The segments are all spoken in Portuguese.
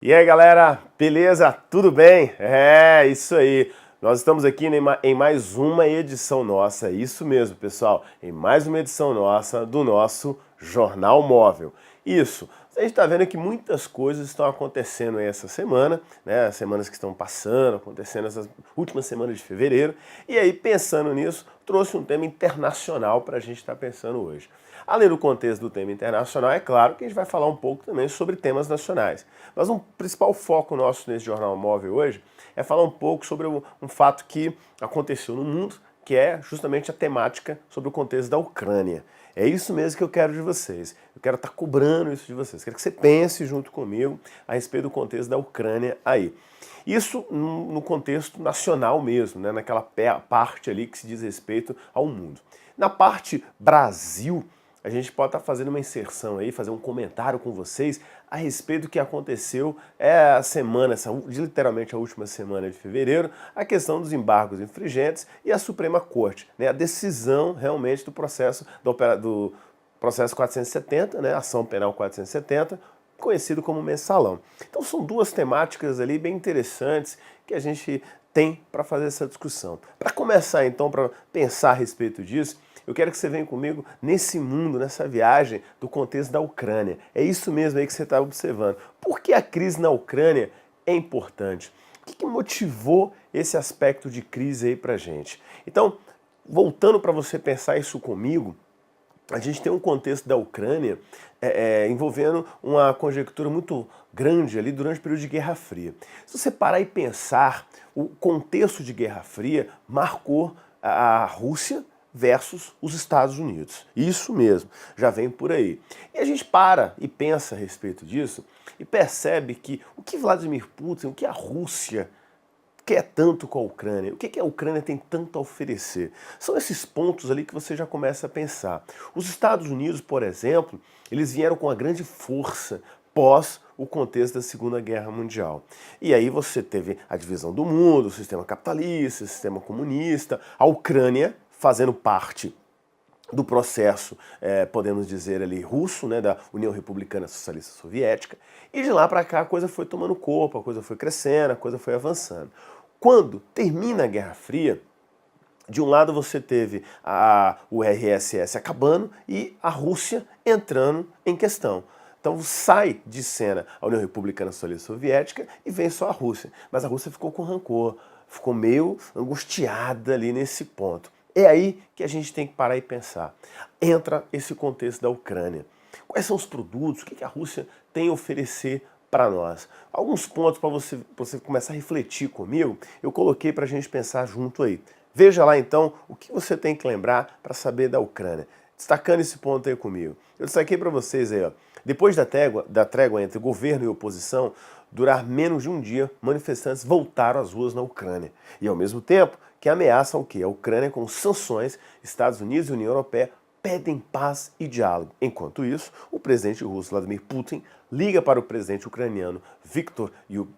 E aí, galera, beleza? Tudo bem? É, isso aí. Nós estamos aqui em mais uma edição nossa, isso mesmo, pessoal, em mais uma edição nossa do nosso Jornal Móvel. Isso, a gente está vendo que muitas coisas estão acontecendo essa semana, né? As semanas que estão passando, acontecendo essas últimas semanas de fevereiro, e aí, pensando nisso, trouxe um tema internacional para a gente estar pensando hoje. Além do contexto do tema internacional, é claro que a gente vai falar um pouco também sobre temas nacionais. Mas um principal foco nosso nesse Jornal Móvel hoje é falar um pouco sobre um fato que aconteceu no mundo, que é justamente a temática sobre o contexto da Ucrânia. É isso mesmo que eu quero de vocês. Eu quero estar cobrando isso de vocês. Quero que você pense junto comigo a respeito do contexto da Ucrânia aí. Isso no contexto nacional mesmo, né? Naquela parte ali que se diz respeito ao mundo. Na parte Brasil, a gente pode estar fazendo uma inserção aí, fazer um comentário com vocês a respeito do que aconteceu a semana, literalmente a última semana de fevereiro, a questão dos embargos infringentes e a Suprema Corte, né, a decisão realmente do processo do processo 470, né, ação penal 470, conhecido como mensalão. Então são duas temáticas ali bem interessantes que a gente tem para fazer essa discussão. Para começar então, para pensar a respeito disso, eu quero que você venha comigo nesse mundo, nessa viagem do contexto da Ucrânia. É isso mesmo aí que você está observando. Por que a crise na Ucrânia é importante? O que motivou esse aspecto de crise aí para a gente? Então, voltando para você pensar isso comigo, a gente tem um contexto da Ucrânia envolvendo uma conjectura muito grande ali durante o período de Guerra Fria. Se você parar e pensar, o contexto de Guerra Fria marcou a Rússia versus os Estados Unidos. Isso mesmo, já vem por aí. E a gente para e pensa a respeito disso e percebe que o que Vladimir Putin, o que a Rússia quer tanto com a Ucrânia, o que a Ucrânia tem tanto a oferecer? São esses pontos ali que você já começa a pensar. Os Estados Unidos, por exemplo, eles vieram com uma grande força pós o contexto da Segunda Guerra Mundial. E aí você teve a divisão do mundo, o sistema capitalista, o sistema comunista, a Ucrânia fazendo parte do processo, podemos dizer ali, russo, né, da União Republicana Socialista Soviética, e de lá para cá a coisa foi tomando corpo, a coisa foi crescendo, a coisa foi avançando. Quando termina a Guerra Fria, de um lado você teve o RSS acabando e a Rússia entrando em questão. Então sai de cena a União Republicana Socialista Soviética e vem só a Rússia. Mas a Rússia ficou com rancor, ficou meio angustiada ali nesse ponto. É aí que a gente tem que parar e pensar. Entra esse contexto da Ucrânia. Quais são os produtos? O que a Rússia tem a oferecer para nós? Alguns pontos para você começar a refletir comigo, eu coloquei para a gente pensar junto aí. Veja lá então o que você tem que lembrar para saber da Ucrânia. Destacando esse ponto aí comigo. Eu destaquei para vocês aí, ó. Depois da trégua entre governo e oposição, durar menos de um dia, manifestantes voltaram às ruas na Ucrânia. E ao mesmo tempo que ameaçam o quê? A Ucrânia com sanções, Estados Unidos e União Europeia pedem paz e diálogo. Enquanto isso, o presidente russo Vladimir Putin liga para o presidente ucraniano Viktor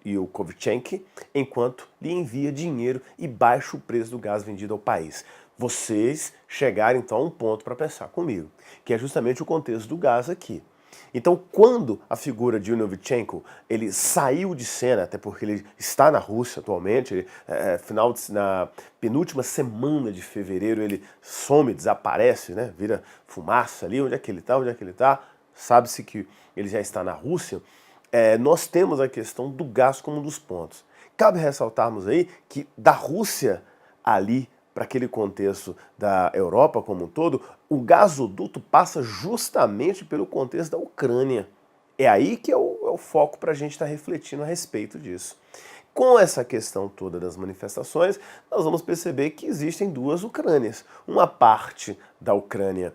Yushchenko enquanto lhe envia dinheiro e baixa o preço do gás vendido ao país. Vocês chegaram então a um ponto para pensar comigo, que é justamente o contexto do gás aqui. Então, quando a figura de Yushchenko ele saiu de cena, até porque ele está na Rússia atualmente, na penúltima semana de fevereiro ele some, desaparece, né? Vira fumaça ali, onde é que ele está, sabe-se que ele já está na Rússia, nós temos a questão do gás como um dos pontos. Cabe ressaltarmos aí que da Rússia ali, para aquele contexto da Europa como um todo, o gasoduto passa justamente pelo contexto da Ucrânia. É aí que é o foco para a gente estar refletindo a respeito disso. Com essa questão toda das manifestações, nós vamos perceber que existem duas Ucrânias. Uma parte da Ucrânia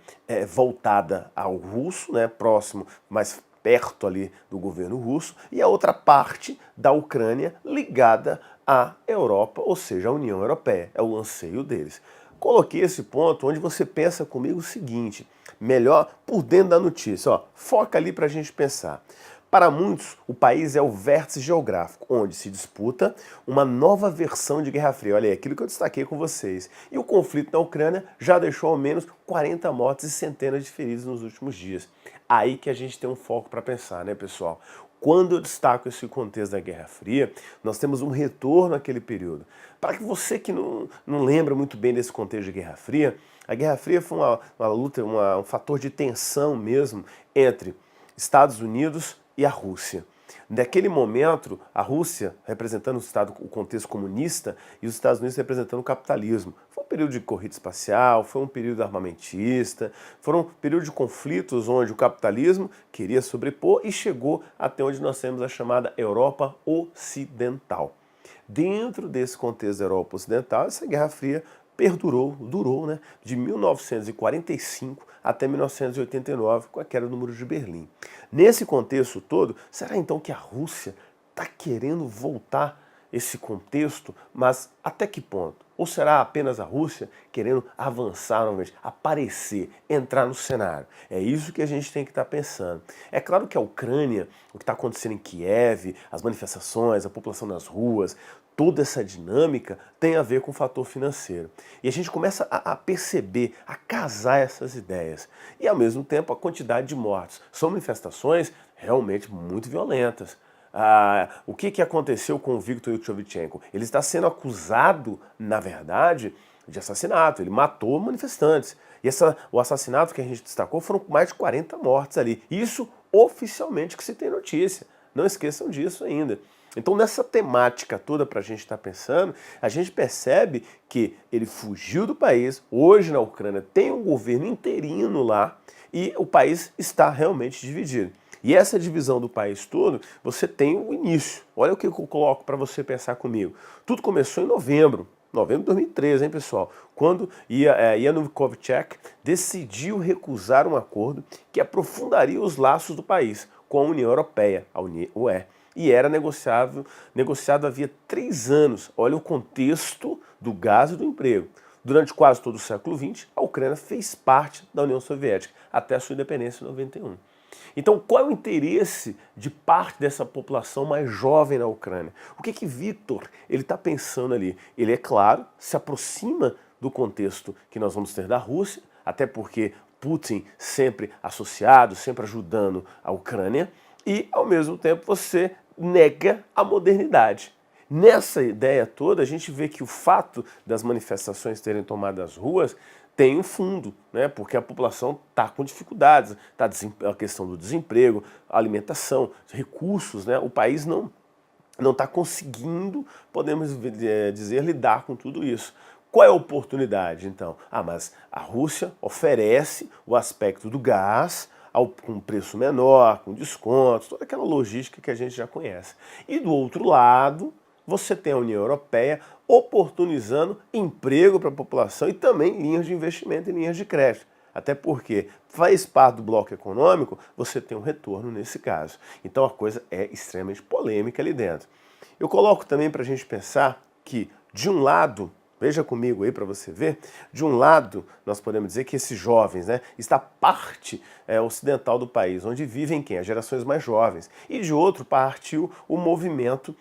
voltada ao russo, né, próximo, mais perto ali do governo russo, e a outra parte da Ucrânia ligada à Europa, ou seja, à União Europeia. É o anseio deles. Coloquei esse ponto onde você pensa comigo o seguinte, melhor por dentro da notícia, ó, foca ali para a gente pensar. Para muitos, o país é o vértice geográfico, onde se disputa uma nova versão de Guerra Fria. Olha aí, aquilo que eu destaquei com vocês. E o conflito na Ucrânia já deixou ao menos 40 mortes e centenas de feridos nos últimos dias. Aí que a gente tem um foco para pensar, né, pessoal? Quando eu destaco esse contexto da Guerra Fria, nós temos um retorno àquele período. Para que você que não lembra muito bem desse contexto de Guerra Fria, a Guerra Fria foi uma luta, um fator de tensão mesmo entre Estados Unidos e a Rússia. Naquele momento, a Rússia representando o contexto comunista e os Estados Unidos representando o capitalismo. Foi um período de corrida espacial, foi um período armamentista, foram um período de conflitos onde o capitalismo queria sobrepor e chegou até onde nós temos a chamada Europa Ocidental. Dentro desse contexto da Europa Ocidental, essa Guerra Fria durou, né, de 1945 até 1989, com a queda do Muro de Berlim. Nesse contexto todo, será então que a Rússia está querendo voltar esse contexto, mas até que ponto? Ou será apenas a Rússia querendo avançar novamente, aparecer, entrar no cenário? É isso que a gente tem que estar pensando. É claro que a Ucrânia, o que está acontecendo em Kiev, as manifestações, a população nas ruas, toda essa dinâmica tem a ver com o fator financeiro. E a gente começa a perceber, a casar essas ideias. E ao mesmo tempo a quantidade de mortos. São manifestações realmente muito violentas. O que aconteceu com o Viktor Yushchenko? Ele está sendo acusado, na verdade, de assassinato. Ele matou manifestantes. E o assassinato que a gente destacou foram mais de 40 mortes ali. Isso oficialmente que se tem notícia. Não esqueçam disso ainda. Então, nessa temática toda para a gente estar pensando, a gente percebe que ele fugiu do país, hoje na Ucrânia tem um governo interino lá e o país está realmente dividido. E essa divisão do país todo, você tem o início. Olha o que eu coloco para você pensar comigo. Tudo começou em novembro de 2013, hein, pessoal? Quando Yanukovych decidiu recusar um acordo que aprofundaria os laços do país com a União Europeia, a UE. E era negociado havia 3 anos. Olha o contexto do gás e do emprego. Durante quase todo o século XX, a Ucrânia fez parte da União Soviética, até a sua independência em 91. Então, qual é o interesse de parte dessa população mais jovem na Ucrânia? O que Viktor está pensando ali? Ele, é claro, se aproxima do contexto que nós vamos ter da Rússia, até porque Putin sempre associado, sempre ajudando a Ucrânia, e, ao mesmo tempo, você nega a modernidade. Nessa ideia toda, a gente vê que o fato das manifestações terem tomado as ruas tem um fundo, né? Porque a população está com dificuldades, tá a questão do desemprego, alimentação, recursos, né? O país não está conseguindo, podemos dizer, lidar com tudo isso. Qual é a oportunidade, então? Mas a Rússia oferece o aspecto do gás, com preço menor, com descontos, toda aquela logística que a gente já conhece. E do outro lado, você tem a União Europeia oportunizando emprego para a população e também linhas de investimento e linhas de crédito. Até porque faz parte do bloco econômico, você tem um retorno nesse caso. Então a coisa é extremamente polêmica ali dentro. Eu coloco também para a gente pensar que, de um lado, veja comigo aí para você ver, de um lado nós podemos dizer que esses jovens, né, está parte ocidental do país, onde vivem quem? As gerações mais jovens. E de outro partiu o movimento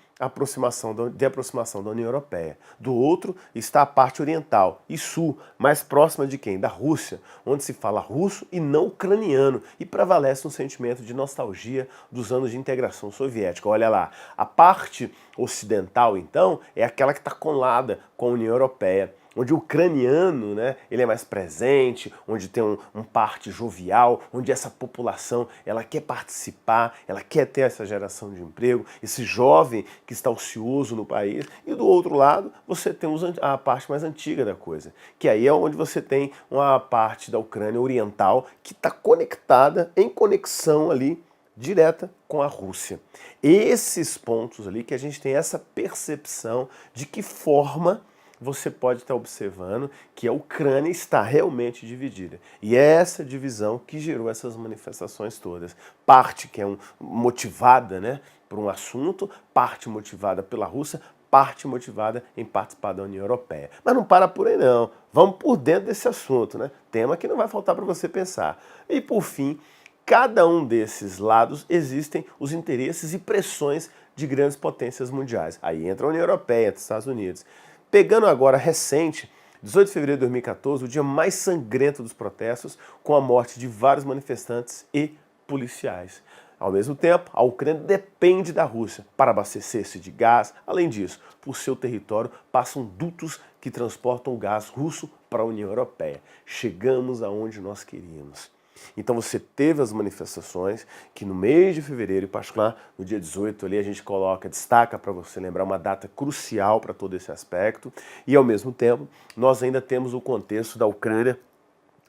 de aproximação da União Europeia. Do outro está a parte oriental e sul, mais próxima de quem? Da Rússia, onde se fala russo e não ucraniano e prevalece um sentimento de nostalgia dos anos de integração soviética. Olha lá, a parte ocidental, então, é aquela que está colada com a União Europeia, onde o ucraniano, né, ele é mais presente, onde tem um parte jovial, onde essa população ela quer participar, ela quer ter essa geração de emprego, esse jovem que está ocioso no país. E do outro lado, você tem a parte mais antiga da coisa, que aí é onde você tem uma parte da Ucrânia oriental que está conectada, em conexão ali, direta com a Rússia. Esses pontos ali que a gente tem essa percepção de que forma você pode estar observando que a Ucrânia está realmente dividida. E é essa divisão que gerou essas manifestações todas. Parte que é motivada, né, por um assunto, parte motivada pela Rússia, parte motivada em participar da União Europeia. Mas não para por aí não. Vamos por dentro desse assunto, né? Tema que não vai faltar para você pensar. E por fim, cada um desses lados existem os interesses e pressões de grandes potências mundiais. Aí entra a União Europeia, entra os Estados Unidos. Pegando agora recente, 18 de fevereiro de 2014, o dia mais sangrento dos protestos, com a morte de vários manifestantes e policiais. Ao mesmo tempo, a Ucrânia depende da Rússia para abastecer-se de gás. Além disso, por seu território passam dutos que transportam gás russo para a União Europeia. Chegamos aonde nós queríamos. Então você teve as manifestações que no mês de fevereiro, em particular no dia 18 ali, a gente destaca para você lembrar uma data crucial para todo esse aspecto, e ao mesmo tempo nós ainda temos o contexto da Ucrânia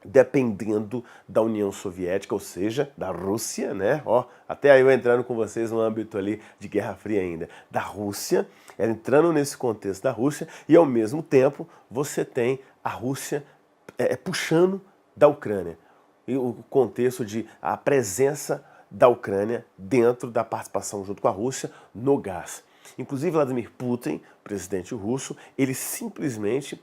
dependendo da União Soviética, ou seja, da Rússia, né? Ó, até aí eu entrando com vocês no âmbito ali de Guerra Fria ainda, da Rússia, entrando nesse contexto da Rússia, e ao mesmo tempo você tem a Rússia puxando da Ucrânia. E o contexto de a presença da Ucrânia dentro da participação junto com a Rússia no gás. Inclusive Vladimir Putin, presidente russo, ele simplesmente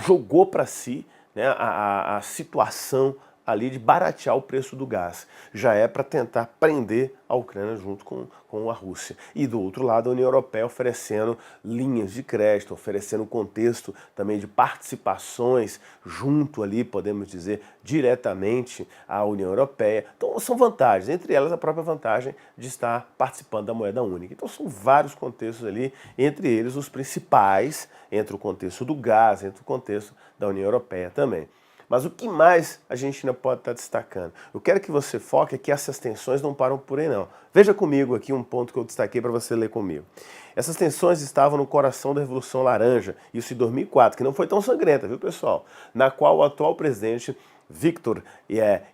jogou para si, né, a situação ali de baratear o preço do gás. Já é para tentar prender a Ucrânia junto com a Rússia. E do outro lado, a União Europeia oferecendo linhas de crédito, oferecendo um contexto também de participações junto ali, podemos dizer, diretamente à União Europeia. Então são vantagens, entre elas a própria vantagem de estar participando da moeda única. Então são vários contextos ali, entre eles os principais, entre o contexto do gás, entre o contexto da União Europeia também. Mas o que mais a gente ainda pode estar destacando? Eu quero que você foque que essas tensões não param por aí não. Veja comigo aqui um ponto que eu destaquei para você ler comigo. Essas tensões estavam no coração da Revolução Laranja, isso em 2004, que não foi tão sangrenta, viu pessoal? Na qual o atual presidente Viktor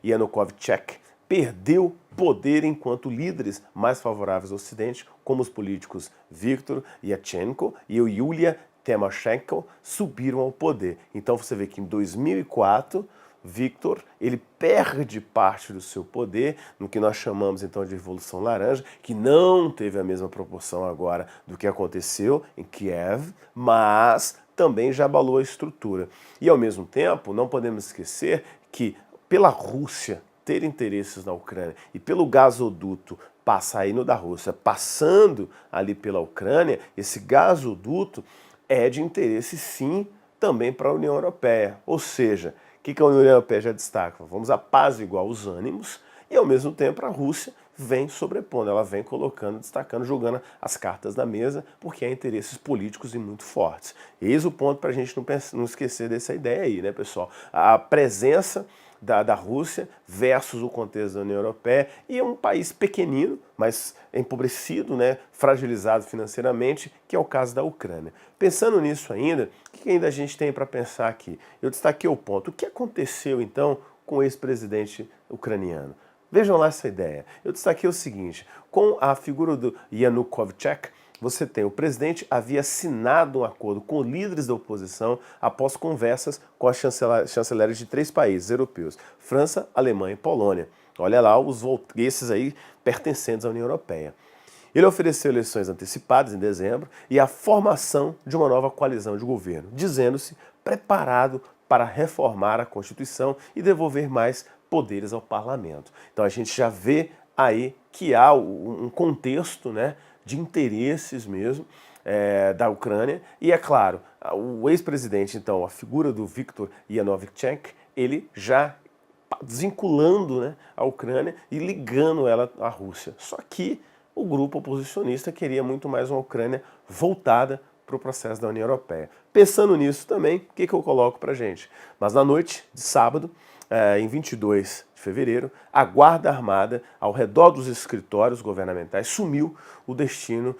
Yanukovych perdeu poder enquanto líderes mais favoráveis ao Ocidente, como os políticos Viktor Yushchenko e Yulia Tymoshenko, subiram ao poder. Então você vê que em 2004, Viktor, ele perde parte do seu poder, no que nós chamamos então de Revolução Laranja, que não teve a mesma proporção agora do que aconteceu em Kiev, mas também já abalou a estrutura. E ao mesmo tempo, não podemos esquecer que pela Rússia ter interesses na Ucrânia e pelo gasoduto saindo da Rússia, passando ali pela Ucrânia, esse gasoduto é de interesse, sim, também para a União Europeia. Ou seja, o que a União Europeia já destaca? Vamos apaziguar os ânimos e, ao mesmo tempo, a Rússia vem sobrepondo, ela vem colocando, destacando, jogando as cartas na mesa, porque há interesses políticos e muito fortes. Eis o ponto para a gente não esquecer dessa ideia aí, né, pessoal? A presença da Rússia versus o contexto da União Europeia, e é um país pequenino, mas empobrecido, né, fragilizado financeiramente, que é o caso da Ucrânia. Pensando nisso ainda, o que ainda a gente tem para pensar aqui? Eu destaquei o ponto. O que aconteceu então com o ex-presidente ucraniano? Vejam lá essa ideia. Eu destaquei o seguinte: com a figura do Yanukovych, você tem o presidente havia assinado um acordo com líderes da oposição após conversas com as chanceleres de 3 países europeus, França, Alemanha e Polônia. Olha lá, esses aí pertencentes à União Europeia. Ele ofereceu eleições antecipadas em dezembro e a formação de uma nova coalizão de governo, dizendo-se preparado para reformar a Constituição e devolver mais poderes ao parlamento. Então a gente já vê aí que há um contexto, né, de interesses mesmo da Ucrânia. E é claro, o ex-presidente, então, a figura do Viktor Yanukovych, ele já desvinculando, né, a Ucrânia e ligando ela à Rússia. Só que o grupo oposicionista queria muito mais uma Ucrânia voltada para o processo da União Europeia. Pensando nisso também, o que eu coloco para a gente? Mas na noite de sábado, em 22 de fevereiro, a Guarda Armada, ao redor dos escritórios governamentais, sumiu o destino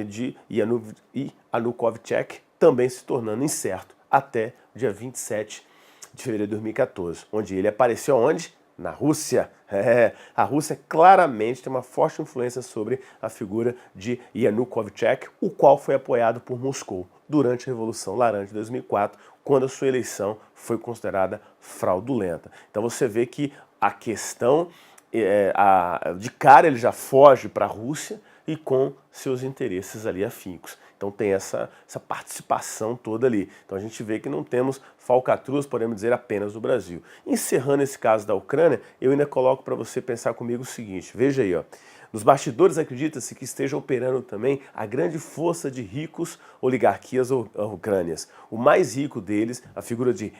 de Yanukovych, também se tornando incerto, até dia 27 de fevereiro de 2014, onde ele apareceu onde? Na Rússia. A Rússia claramente tem uma forte influência sobre a figura de Yanukovych, o qual foi apoiado por Moscou durante a Revolução Laranja de 2004, quando a sua eleição foi considerada fraudulenta. Então você vê que a questão, de cara ele já foge para a Rússia e com seus interesses ali afincos. Então tem essa participação toda ali. Então a gente vê que não temos falcatruas, podemos dizer, apenas do Brasil. Encerrando esse caso da Ucrânia, eu ainda coloco para você pensar comigo o seguinte, veja aí, ó. Nos bastidores acredita-se que esteja operando também a grande força de ricos oligarquias ucrânias. O mais rico deles, a figura de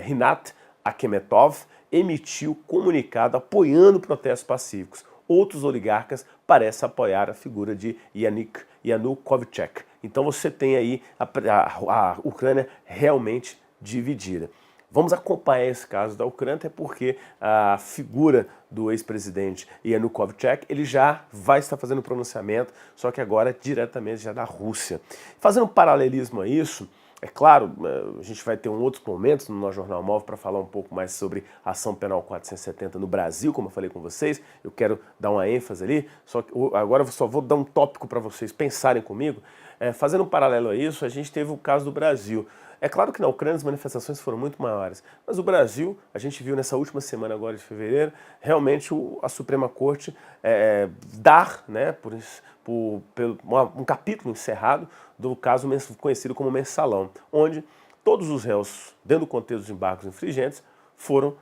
Rinat Akhmetov, emitiu comunicado apoiando protestos pacíficos. outros oligarcas parecem apoiar a figura de Yanukovych. Então você tem aí a Ucrânia realmente dividida. Vamos acompanhar esse caso da Ucrânia, até porque a figura do ex-presidente Yanukovych, ele já vai estar fazendo pronunciamento, só que agora diretamente já da Rússia. Fazendo um paralelismo a isso, é claro, a gente vai ter outros momentos no nosso Jornal Móvel para falar um pouco mais sobre a ação penal 470 no Brasil, como eu falei com vocês. Eu quero dar uma ênfase ali, só que agora eu só vou dar um tópico para vocês pensarem comigo. Fazendo um paralelo a isso, a gente teve o caso do Brasil. É claro que na Ucrânia as manifestações foram muito maiores, mas o Brasil, a gente viu nessa última semana agora de fevereiro, realmente a Suprema Corte dar, né, um capítulo encerrado do caso conhecido como Mensalão, onde todos os réus, dentro do contexto dos embargos infringentes, foram,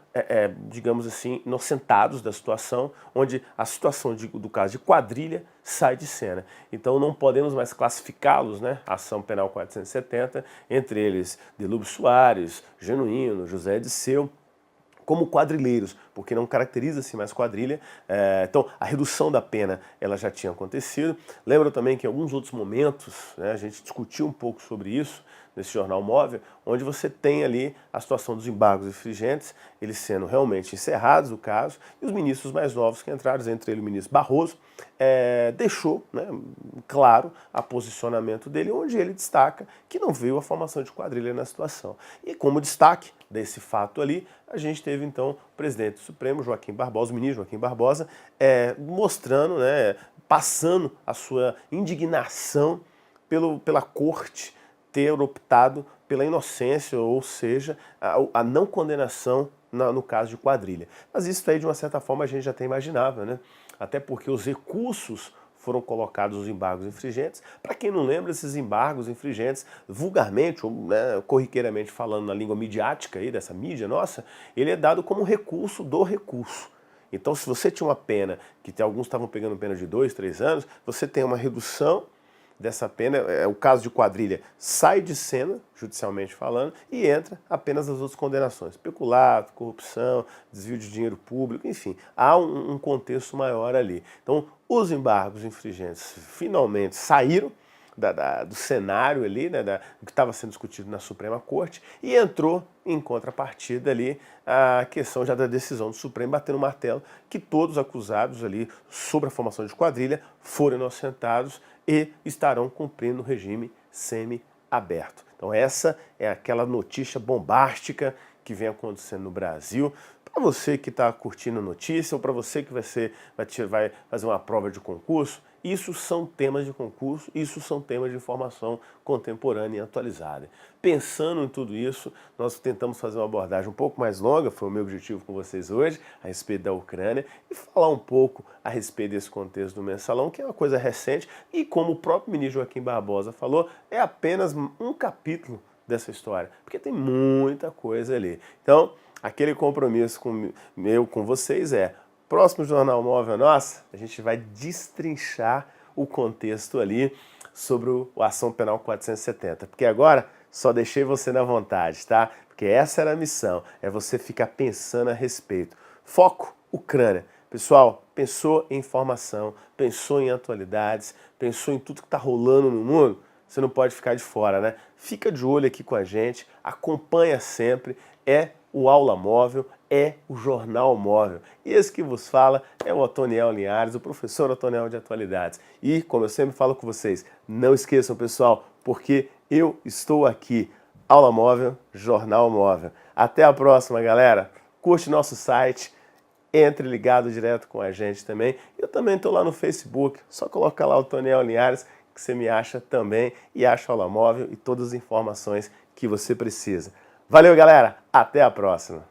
digamos assim, inocentados da situação, onde a situação do caso de quadrilha sai de cena. Então não podemos mais classificá-los, né, a ação penal 470, entre eles Delúbio Soares, Genuíno, José Ediceu, como quadrilheiros, porque não caracteriza-se mais quadrilha. Então, a redução da pena ela já tinha acontecido. Lembro também que em alguns outros momentos, né, a gente discutiu um pouco sobre isso nesse Jornal Móvel, onde você tem ali a situação dos embargos infringentes, eles sendo realmente encerrados, o caso, e os ministros mais novos que entraram, entre eles o ministro Barroso, deixou, né, claro o posicionamento dele, onde ele destaca que não veio a formação de quadrilha na situação. E como destaque desse fato ali, a gente teve então o presidente do Supremo, Joaquim Barbosa, o ministro Joaquim Barbosa, mostrando, né, passando a sua indignação pela corte ter optado pela inocência, ou seja, a não condenação no caso de quadrilha. Mas isso aí, de uma certa forma, a gente já até imaginava, né? Até porque os recursos foram colocados os embargos infringentes. Para quem não lembra, esses embargos infringentes, vulgarmente, ou né, corriqueiramente falando na língua midiática, aí, dessa mídia nossa, ele é dado como recurso do recurso. Então, se você tinha uma pena, que alguns estavam pegando pena de 2, 3 anos, você tem uma redução dessa pena, o caso de quadrilha sai de cena, judicialmente falando, e entra apenas as outras condenações. Peculato, corrupção, desvio de dinheiro público, enfim, há um contexto maior ali. Então, os embargos infringentes finalmente saíram do cenário ali, né, do que estava sendo discutido na Suprema Corte, e entrou em contrapartida ali a questão já da decisão do Supremo, batendo o martelo, que todos os acusados ali sobre a formação de quadrilha foram inocentados e estarão cumprindo o regime semi-aberto. Então essa é aquela notícia bombástica que vem acontecendo no Brasil. Para você que está curtindo a notícia, ou para você que vai fazer uma prova de concurso, isso são temas de concurso, isso são temas de informação contemporânea e atualizada. Pensando em tudo isso, nós tentamos fazer uma abordagem um pouco mais longa, foi o meu objetivo com vocês hoje, a respeito da Ucrânia, e falar um pouco a respeito desse contexto do Mensalão, que é uma coisa recente, e como o próprio ministro Joaquim Barbosa falou, é apenas um capítulo dessa história, porque tem muita coisa ali. Então, aquele compromisso meu com vocês próximo Jornal Móvel nossa, a gente vai destrinchar o contexto ali sobre a ação penal 470. Porque agora só deixei você na vontade, tá? Porque essa era a missão, é você ficar pensando a respeito. Foco, Ucrânia. Pessoal, pensou em informação, pensou em atualidades, pensou em tudo que está rolando no mundo, você não pode ficar de fora, né? Fica de olho aqui com a gente, acompanha sempre, o Aula Móvel, o Jornal Móvel. E esse que vos fala é o Otoniel Linhares, o professor Otoniel de Atualidades. E, como eu sempre falo com vocês, não esqueçam, pessoal, porque eu estou aqui. Aula Móvel, Jornal Móvel. Até a próxima, galera. Curte nosso site, entre ligado direto com a gente também. Eu também estou lá no Facebook, só coloca lá o Otoniel Linhares, que você me acha também, e acha a Aula Móvel e todas as informações que você precisa. Valeu, galera! Até a próxima!